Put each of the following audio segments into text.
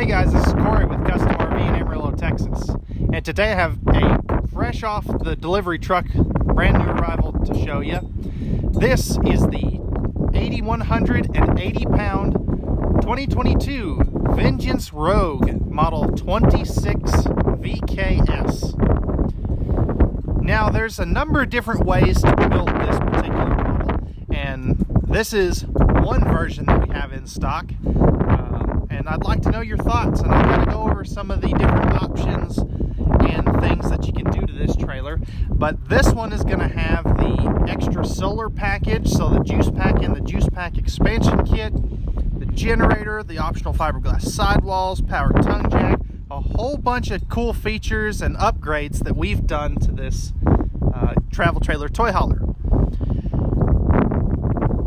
Hey guys, this is Corey with Custom RV in Amarillo, Texas. And today I have a fresh off the delivery truck, brand new arrival to show you. This is the 8,180 pound 2022 Vengeance Rogue Model 26 VKS. Now there's a number of different ways to build this particular model, and this is one version that we have in stock. And I'd like to know your thoughts, and I'm going to go over some of the different options and things that you can do to this trailer. But this one is going to have the extra solar package, so the juice pack and the juice pack expansion kit, the generator, the optional fiberglass sidewalls, power tongue jack, a whole bunch of cool features and upgrades that we've done to this travel trailer toy hauler.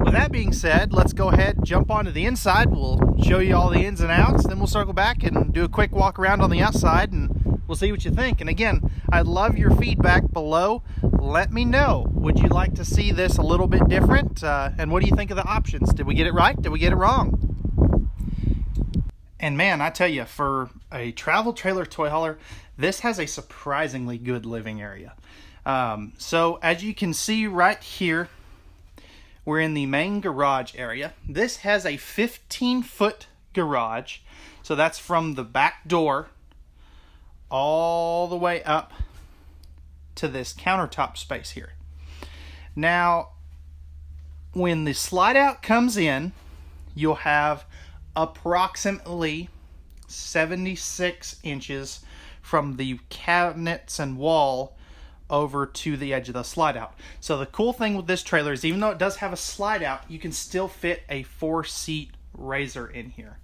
With that being said, let's go ahead and jump onto the inside. We'll show you all the ins and outs, then we'll circle back and do a quick walk around on the outside, and we'll see what you think. And again, I'd love your feedback below. Let me know. Would you like to see this a little bit different? And what do you think of the options? Did we get it right? Did we get it wrong? And man, I tell you, for a travel trailer toy hauler, this has a surprisingly good living area. So as you can see right here, we're in the main garage area. This has a 15-foot garage. So that's from the back door all the way up to this countertop space here. Now, when the slide out comes in, you'll have approximately 76 inches from the cabinets and wall over to the edge of the slide out. So the cool thing with this trailer is, even though it does have a slide out, you can still fit a 4-seat RZR in here.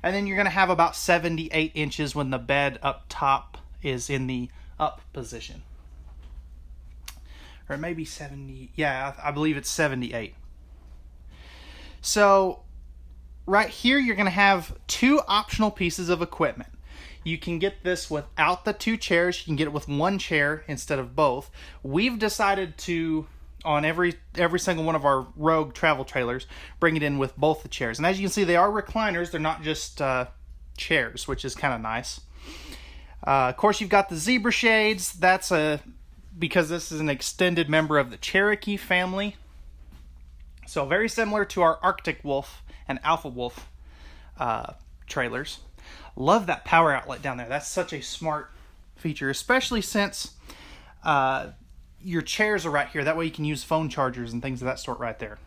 And then you're going to have about 78 inches when the bed up top is in the up position. Or maybe 70, yeah, I believe it's 78. So right here you're going to have two optional pieces of equipment. You can get this without the two chairs. You can get it with one chair instead of both. We've decided to, on every single one of our Rogue travel trailers, bring it in with both the chairs. And as you can see, they are recliners. They're not just chairs, which is kind of nice. Of course, you've got the zebra shades. That's because this is an extended member of the Cherokee family. So very similar to our Arctic Wolf and Alpha Wolf trailers. Love that power outlet down there. That's such a smart feature, especially since your chairs are right here. That way you can use phone chargers and things of that sort right there.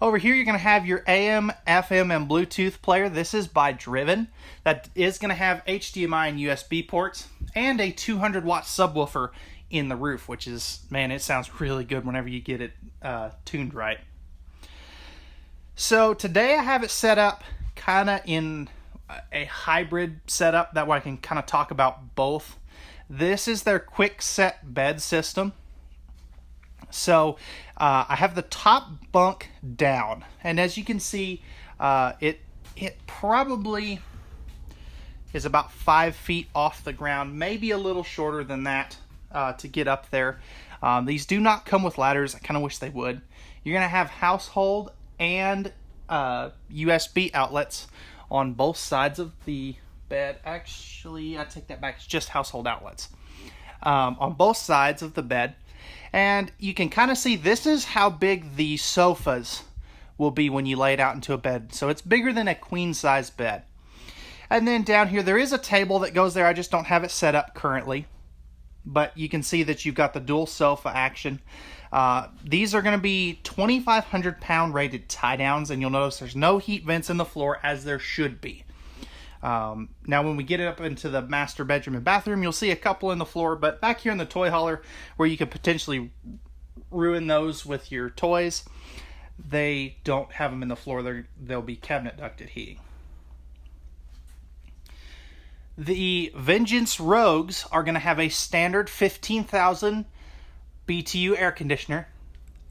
Over here you're going to have your AM, FM, and Bluetooth player. This is by Driven. That is going to have HDMI and USB ports and a 200-watt subwoofer in the roof, which is, man, it sounds really good whenever you get it tuned right. So today I have it set up kind of in a hybrid setup. That way I can kind of talk about both. This is their quick set bed system. So I have the top bunk down, and as you can see, it probably is about 5 feet off the ground, maybe a little shorter than that to get up there. These do not come with ladders. I kind of wish they would. You're going to have household and USB outlets on both sides of the bed. Actually, I take that back. It's just household outlets on both sides of the bed. And you can kind of see this is how big the sofas will be when you lay it out into a bed. So it's bigger than a queen size bed. And then down here, there is a table that goes there. I just don't have it set up currently. But you can see that you've got the dual sofa action. These are going to be 2,500 pound rated tie downs, and you'll notice there's no heat vents in the floor, as there should be. Now when we get it up into the master bedroom and bathroom, you'll see a couple in the floor, but back here in the toy hauler where you could potentially ruin those with your toys, they don't have them in the floor. They'll be cabinet ducted heating. The Vengeance Rogues are going to have a standard 15,000 BTU air conditioner.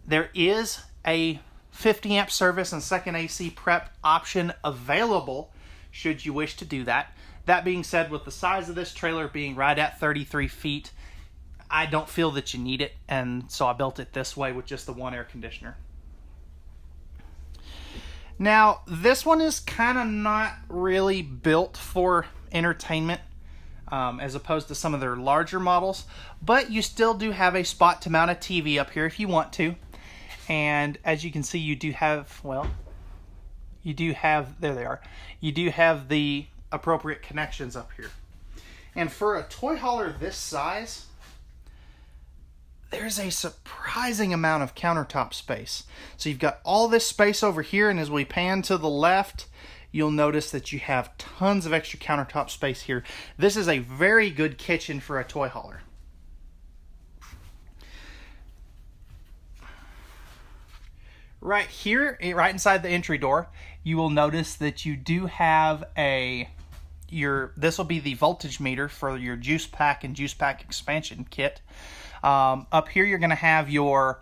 There is a 50 amp service and second AC prep option available should you wish to do that. That being said, with the size of this trailer being right at 33 feet, I don't feel that you need it, and so I built it this way with just the one air conditioner. Now, this one is kind of not really built for entertainment as opposed to some of their larger models, but you still do have a spot to mount a TV up here if you want to. And as you can see, you do have, well, you do have, there they are, you do have the appropriate connections up here. And for a toy hauler this size, there's a surprising amount of countertop space. So you've got all this space over here, and as we pan to the left, you'll notice that you have tons of extra countertop space here. This is a very good kitchen for a toy hauler. Right here, right inside the entry door, you will notice that you do have this will be the voltage meter for your juice pack and juice pack expansion kit. Up here, you're going to have your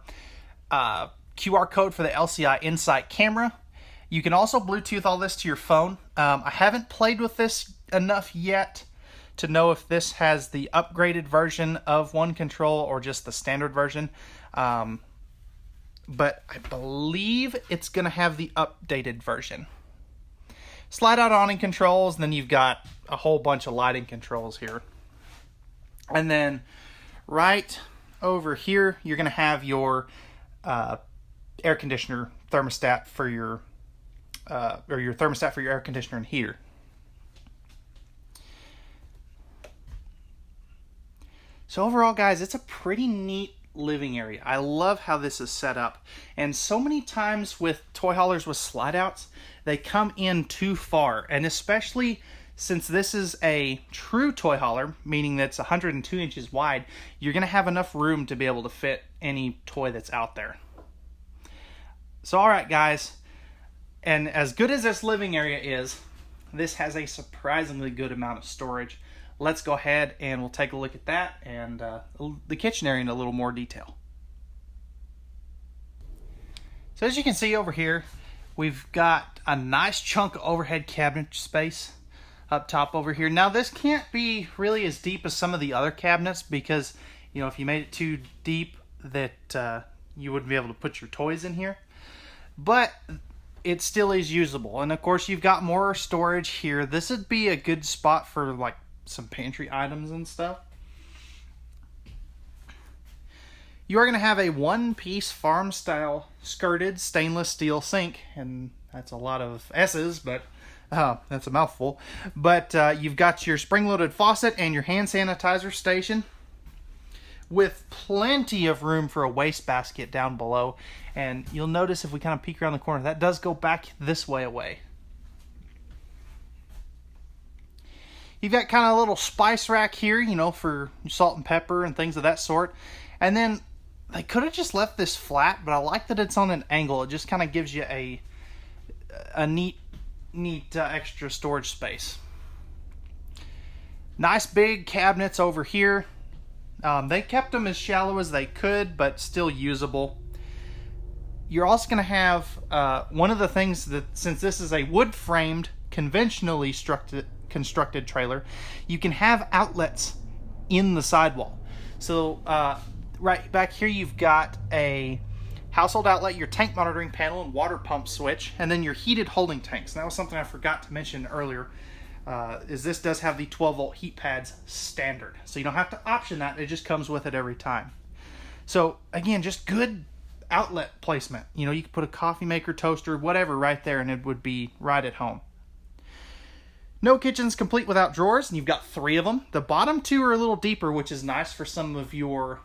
QR code for the LCI Insight camera. You can also Bluetooth all this to your phone. I haven't played with this enough yet to know if this has the upgraded version of One Control or just the standard version. But I believe it's going to have the updated version. Slide out awning controls, and then you've got a whole bunch of lighting controls here. And then right over here, you're going to have your air conditioner thermostat for your thermostat for your air conditioner and heater. So overall, guys, it's a pretty neat living area. I love how this is set up. And so many times with toy haulers with slide outs, they come in too far. And especially since this is a true toy hauler, meaning that it's 102 inches wide, you're going to have enough room to be able to fit any toy that's out there. So all right, guys, and as good as this living area is, this has a surprisingly good amount of storage. Let's go ahead and we'll take a look at that and the kitchen area in a little more detail. So as you can see over here, we've got a nice chunk of overhead cabinet space up top over here. Now this can't be really as deep as some of the other cabinets because, you know, if you made it too deep that you wouldn't be able to put your toys in here. But it still is usable. And of course you've got more storage here. This would be a good spot for like some pantry items and stuff. You are going to have a one-piece farm-style skirted stainless steel sink, and that's a lot of S's, but that's a mouthful. But you've got your spring-loaded faucet and your hand sanitizer station with plenty of room for a wastebasket down below. And you'll notice if we kind of peek around the corner, that does go back this way away. You've got kind of a little spice rack here, you know, for salt and pepper and things of that sort. And then they could have just left this flat, but I like that it's on an angle. It just kind of gives you a neat extra storage space. Nice big cabinets over here. They kept them as shallow as they could, but still usable. You're also going to have one of the things that, since this is a wood-framed, conventionally constructed trailer, you can have outlets in the sidewall. So right back here you've got a household outlet, your tank monitoring panel and water pump switch, and then your heated holding tanks. And that was something I forgot to mention earlier, is this does have the 12-volt heat pads standard. So you don't have to option that, it just comes with it every time. So again, just good outlet placement. You know, you could put a coffee maker, toaster, whatever right there, and it would be right at home. No kitchen's complete without drawers, and you've got 3 of them. The bottom 2 are a little deeper, which is nice for some of your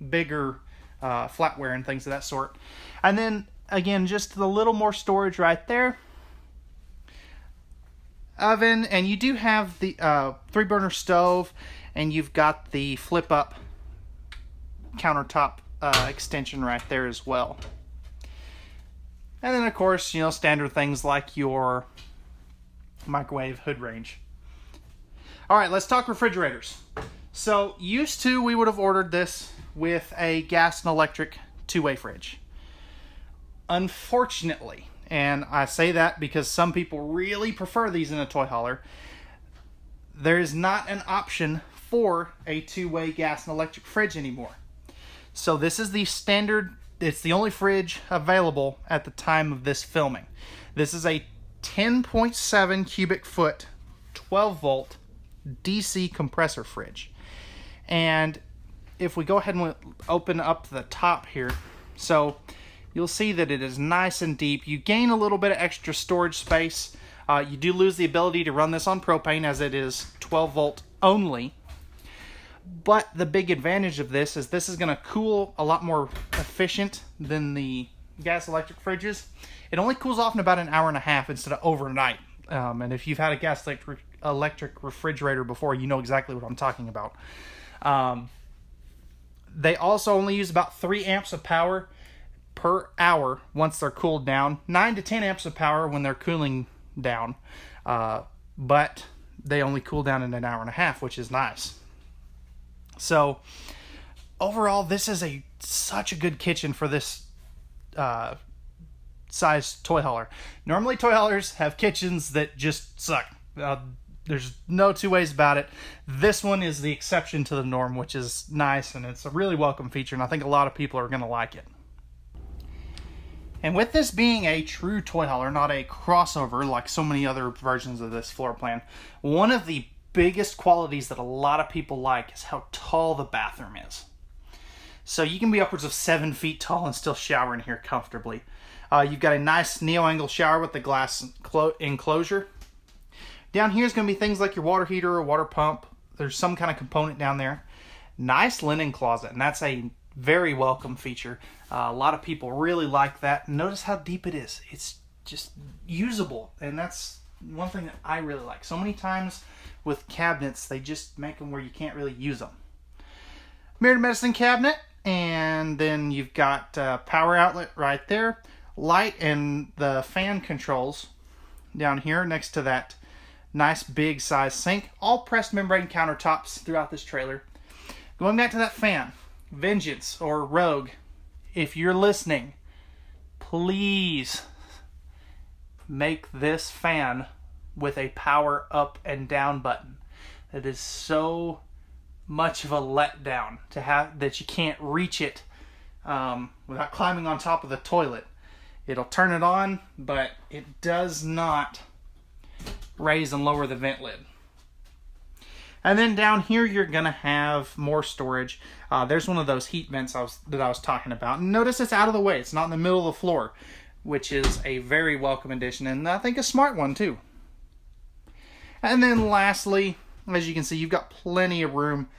bigger flatware and things of that sort. And then, again, just a little more storage right there. Oven, and you do have the 3-burner stove, and you've got the flip-up countertop extension right there as well. And then, of course, you know, standard things like your microwave, hood range. All right, let's talk refrigerators. So used to, we would have ordered this with a gas and electric 2-way fridge. Unfortunately, and I say that because some people really prefer these in a toy hauler, there is not an option for a 2-way gas and electric fridge anymore. So this is the standard, it's the only fridge available at the time of this filming. This is a 10.7 cubic foot, 12 volt DC compressor fridge. And if we go ahead and open up the top here, so you'll see that it is nice and deep. You gain a little bit of extra storage space. You do lose the ability to run this on propane as it is 12 volt only. But the big advantage of this is going to cool a lot more efficient than the gas electric fridges. It only cools off in about an hour and a half instead of overnight. And if you've had a gas electric refrigerator before, you know exactly what I'm talking about. They also only use about 3 amps of power per hour once they're cooled down. 9 to 10 amps of power when they're cooling down. But they only cool down in an hour and a half, which is nice. So overall, this is such a good kitchen for this size toy hauler. Normally toy haulers have kitchens that just suck. There's no two ways about it. This one is the exception to the norm, which is nice, and it's a really welcome feature, and I think a lot of people are going to like it. And with this being a true toy hauler, not a crossover like so many other versions of this floor plan, one of the biggest qualities that a lot of people like is how tall the bathroom is. So you can be upwards of 7 feet tall and still shower in here comfortably. You've got a nice neo-angle shower with the glass enclosure. Down here is going to be things like your water heater or water pump. There's some kind of component down there. Nice linen closet, and that's a very welcome feature. A lot of people really like that. Notice how deep it is. It's just usable, and that's one thing that I really like. So many times with cabinets, they just make them where you can't really use them. Mirrored medicine cabinet, and then you've got power outlet right there. Light and the fan controls down here next to that nice big size sink. All pressed membrane countertops throughout this trailer. Going back to that fan, Vengeance or Rogue, if you're listening, please make this fan with a power up and down button. It is so much of a letdown to have that you can't reach it without climbing on top of the toilet. It'll turn it on, but it does not raise and lower the vent lid. And then down here, you're going to have more storage. There's one of those heat vents that I was talking about. And notice it's out of the way. It's not in the middle of the floor, which is a very welcome addition, and I think a smart one too. And then lastly, as you can see, you've got plenty of room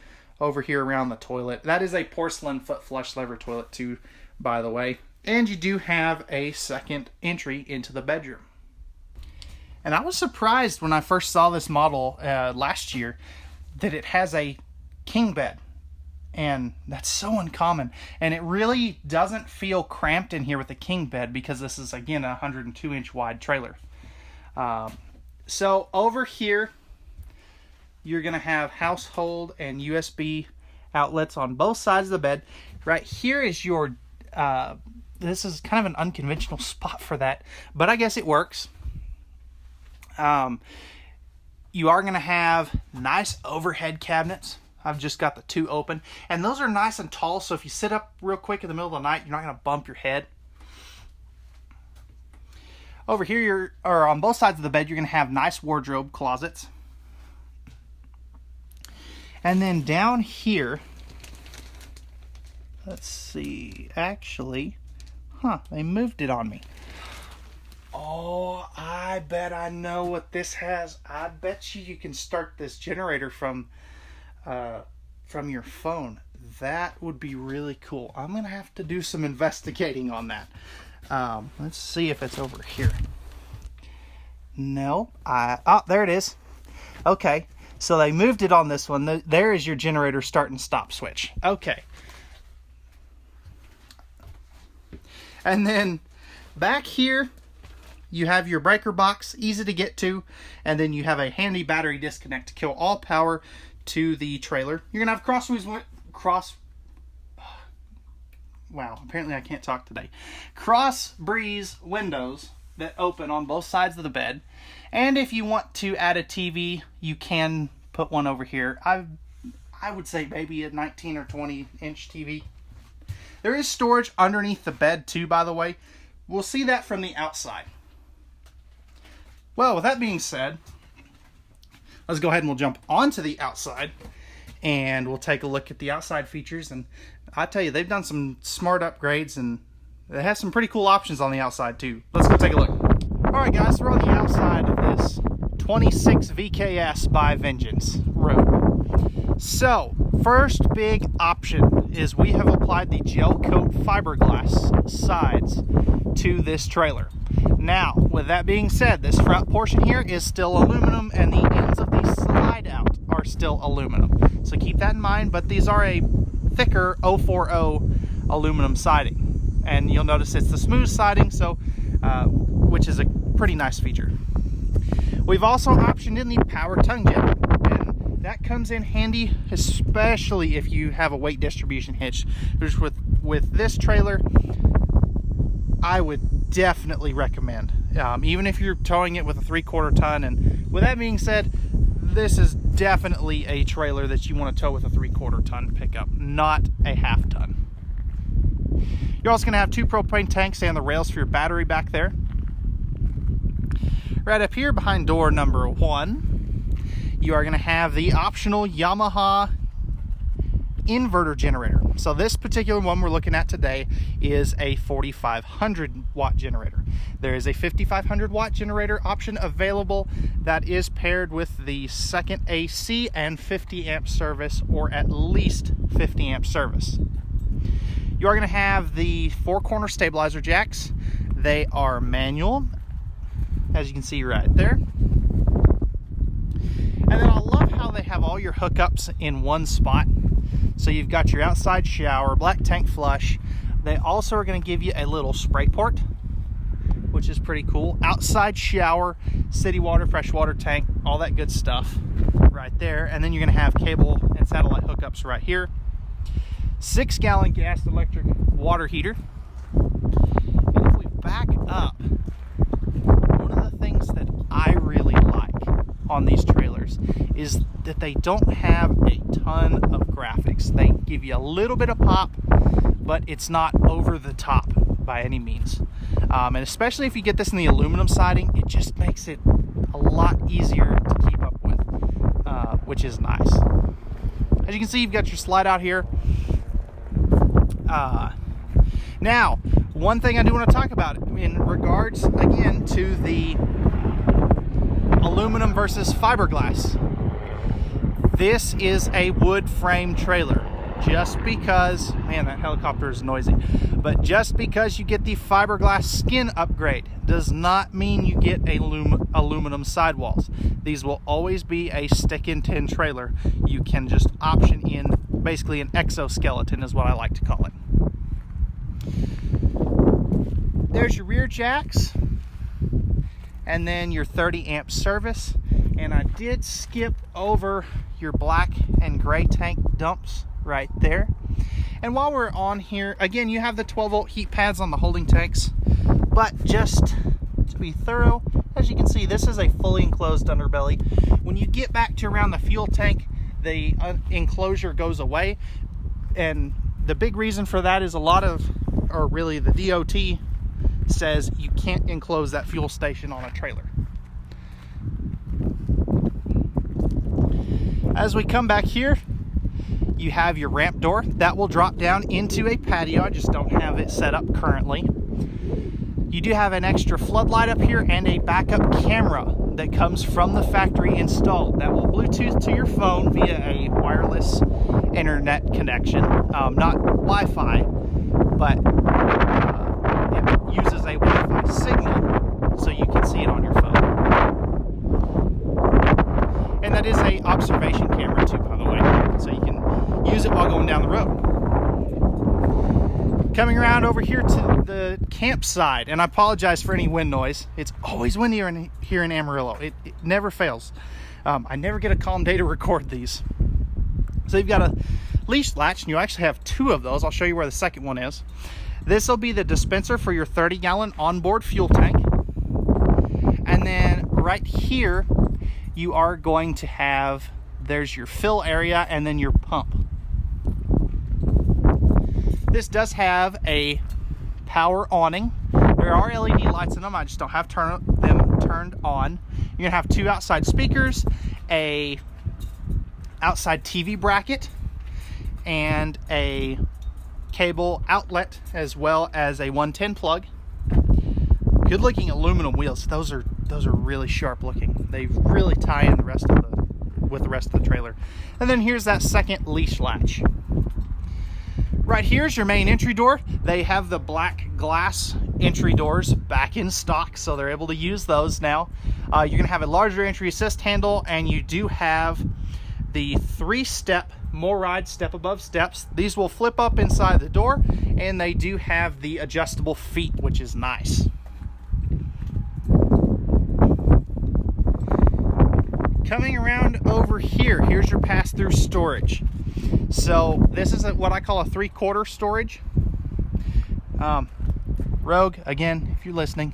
over here around the toilet. That is a porcelain foot flush lever toilet too, by the way. And you do have a second entry into the bedroom. And I was surprised when I first saw this model last year that it has a king bed. And that's so uncommon. And it really doesn't feel cramped in here with the king bed because this is, again, a 102-inch wide trailer. So over here, you're going to have household and USB outlets on both sides of the bed. Right here is your... this is kind of an unconventional spot for that, but I guess it works. You are going to have nice overhead cabinets. I've just got the 2 open, and those are nice and tall, so if you sit up real quick in the middle of the night, you're not going to bump your head. Over here, or on both sides of the bed, you're going to have nice wardrobe closets. And then down here, let's see, actually, they moved it on me. Oh, I bet I know what this has. I bet you can start this generator from your phone. That would be really cool. I'm going to have to do some investigating on that. Let's see if it's over here. No, there it is. Okay, so they moved it on this one. There is your generator start and stop switch. Okay. And then back here, you have your breaker box, easy to get to, and then you have a handy battery disconnect to kill all power to the trailer. You're going to have wow, apparently I can't talk today. Cross breeze windows that open on both sides of the bed. And if you want to add a TV, you can put one over here. I would say maybe a 19 or 20 inch TV. There is storage underneath the bed too, by the way. We'll see that from the outside. Well, with that being said, let's go ahead and we'll jump onto the outside and we'll take a look at the outside features. And I tell you, they've done some smart upgrades and they have some pretty cool options on the outside too. Let's go take a look. All right, guys, we're on the outside of this 26 VKS by Vengeance Road. So, first big option is we have applied the gel coat fiberglass sides to this trailer. Now, with that being said, this front portion here is still aluminum and the ends of the slide out are still aluminum. So keep that in mind, but these are a thicker 040 aluminum siding. And you'll notice it's the smooth siding, so which is a pretty nice feature. We've also optioned in the power tongue jet, and that comes in handy, especially if you have a weight distribution hitch. Which with this trailer, I would definitely recommend, even if you're towing it with a 3/4 ton. And with that being said, this is definitely a trailer that you want to tow with a 3/4 ton pickup, not a 1/2 ton. You're also going to have 2 propane tanks and the rails for your battery back there. Right up here behind door number 1, you are going to have the optional Yamaha inverter generator. So this particular one we're looking at today is a 4,500 watt generator. There is a 5,500 watt generator option available that is paired with the second AC and 50 amp service, or at least 50 amp service. You are going to have the 4 corner stabilizer jacks. They are manual, as you can see right there. And then I love how they have all your hookups in one spot. So you've got your outside shower, black tank flush. They also are going to give you a little spray port, which is pretty cool. Outside shower, city water, freshwater tank, all that good stuff right there. And then you're going to have cable and satellite hookups right here. 6-gallon gas to electric water heater. And if we back up, one of the things that I really like on these trailers is that they don't have a ton of graphics. They give you a little bit of pop, but it's not over the top by any means. And especially if you get this in the aluminum siding, it just makes it a lot easier to keep up with, which is nice. As you can see, you've got your slide out here. Now, one thing I do want to talk about in regards, again, to the aluminum versus fiberglass. This is a wood frame trailer. Just because, man, that helicopter is noisy, but just because you get the fiberglass skin upgrade does not mean you get aluminum sidewalls. These will always be a stick-in-tin trailer. You can just option in basically an exoskeleton is what I like to call it. There's your rear jacks, and then your 30 amp service. And I did skip over your black and gray tank dumps right there. And while we're on here, again, you have the 12-volt heat pads on the holding tanks, but just to be thorough, as you can see, this is a fully enclosed underbelly. When you get back to around the fuel tank, the enclosure goes away, and the big reason for that is the DOT says you can't enclose that fuel station on a trailer. As we come back here, you have your ramp door that will drop down into a patio. I just don't have it set up currently. You do have an extra floodlight up here and a backup camera that comes from the factory installed that will Bluetooth to your phone via a wireless internet connection, not Wi-Fi, but it uses a Wi-Fi signal so you can see it on your phone. And that is a observation camera too, by the way, so you can use it while going down the road. Coming around over here to the campsite, and I apologize for any wind noise. It's always windy here in Amarillo. It never fails. I never get a calm day to record these. So you've got a leash latch, and you actually have 2 of those. I'll show you where the second one is. This will be the dispenser for your 30-gallon onboard fuel tank. And then right here, you are going to have, there's your fill area and then your pump. This does have a power awning. There are LED lights in them. I just don't have them turned on. You're gonna have 2 outside speakers, a outside TV bracket, and a cable outlet, as well as a 110 plug. Good looking aluminum wheels. Those are really sharp looking. They really tie in with the rest of the trailer. And then here's that second leash latch. Right here's your main entry door. They have the black glass entry doors back in stock, so they're able to use those now. You're gonna have a larger entry assist handle, and you do have the 3-step MORryde step above steps. These will flip up inside the door, and they do have the adjustable feet, which is nice. Coming around over here, here's your pass-through storage. So this is what I call a 3/4 storage. Rogue, again, if you're listening,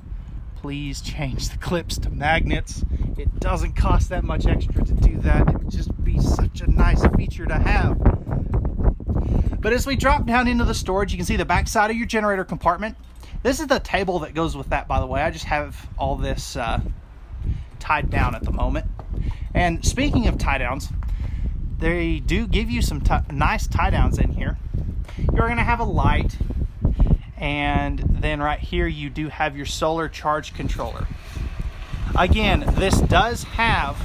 please change the clips to magnets. It doesn't cost that much extra to do that. It would just be such a nice feature to have. But as we drop down into the storage, you can see the back side of your generator compartment. This is the table that goes with that, by the way. I just have all this tied down at the moment. And speaking of tie downs, they do give you some nice tie downs in here. You're going to have a light, and then right here you do have your solar charge controller. Again, this does have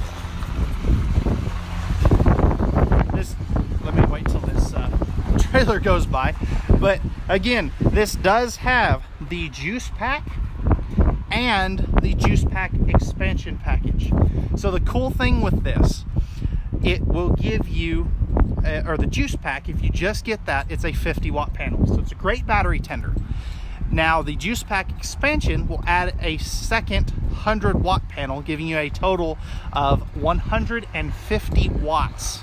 this. Let me wait till this trailer goes by. But again, this does have the juice pack and the juice pack expansion package. So the cool thing with this, it will give you, or the juice pack, if you just get that, it's a 50-watt panel. So it's a great battery tender. Now the juice pack expansion will add a second 100-watt panel, giving you a total of 150 watts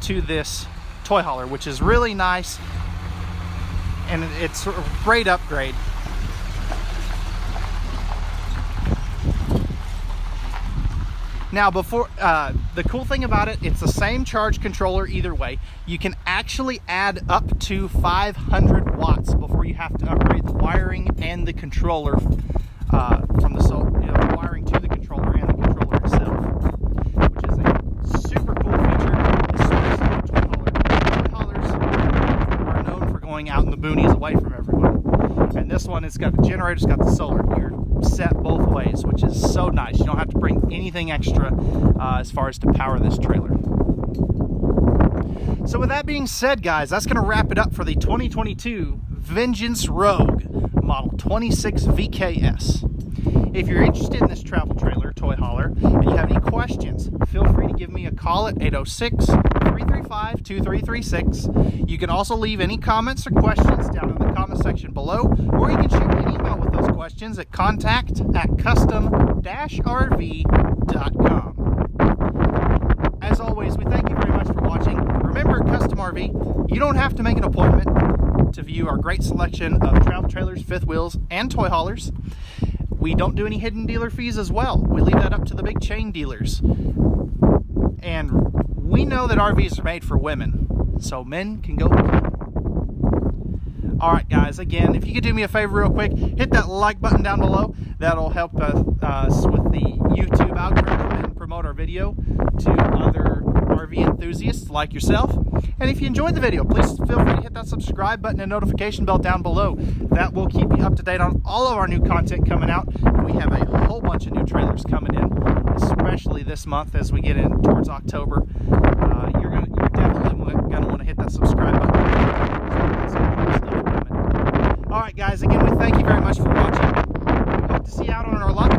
to this toy hauler, which is really nice, and it's a great upgrade. Now, before the cool thing about it, it's the same charge controller either way. You can actually add up to 500 watts before you have to upgrade the wiring and the controller from the wiring to the controller and the controller itself, which is a super cool feature. Toy haulers are known for going out in the boonies away from everyone, and this one has got the generator, it's got the solar. You're set both ways, which is so nice. You don't have to bring anything extra as far as to power this trailer. So with that being said, guys, that's going to wrap it up for the 2022 Vengeance Rogue Model 26 VKS. If you're interested in this travel trailer, toy hauler, and you have any questions, feel free to give me a call at 806-335-2336. You can also leave any comments or questions down in the comment section below, or you can shoot me an email with those questions at contact@custom-rv.com. As always, we thank you very much for watching. Remember, at Custom RV, you don't have to make an appointment to view our great selection of travel trailers, fifth wheels, and toy haulers. We don't do any hidden dealer fees as well. We leave that up to the big chain dealers. And we know that RVs are made for women, so men can go. Alright guys, again, if you could do me a favor real quick, hit that like button down below. That'll help us with the YouTube algorithm and promote our video to other RV enthusiasts like yourself. And if you enjoyed the video, please feel free to hit that subscribe button and notification bell down below. That will keep you up to date on all of our new content coming out. We have a whole bunch of new trailers coming in, especially this month as we get in towards October. You're definitely going to want to hit that subscribe button. Alright guys, again, we thank you very much for watching. We hope to see you out on our lot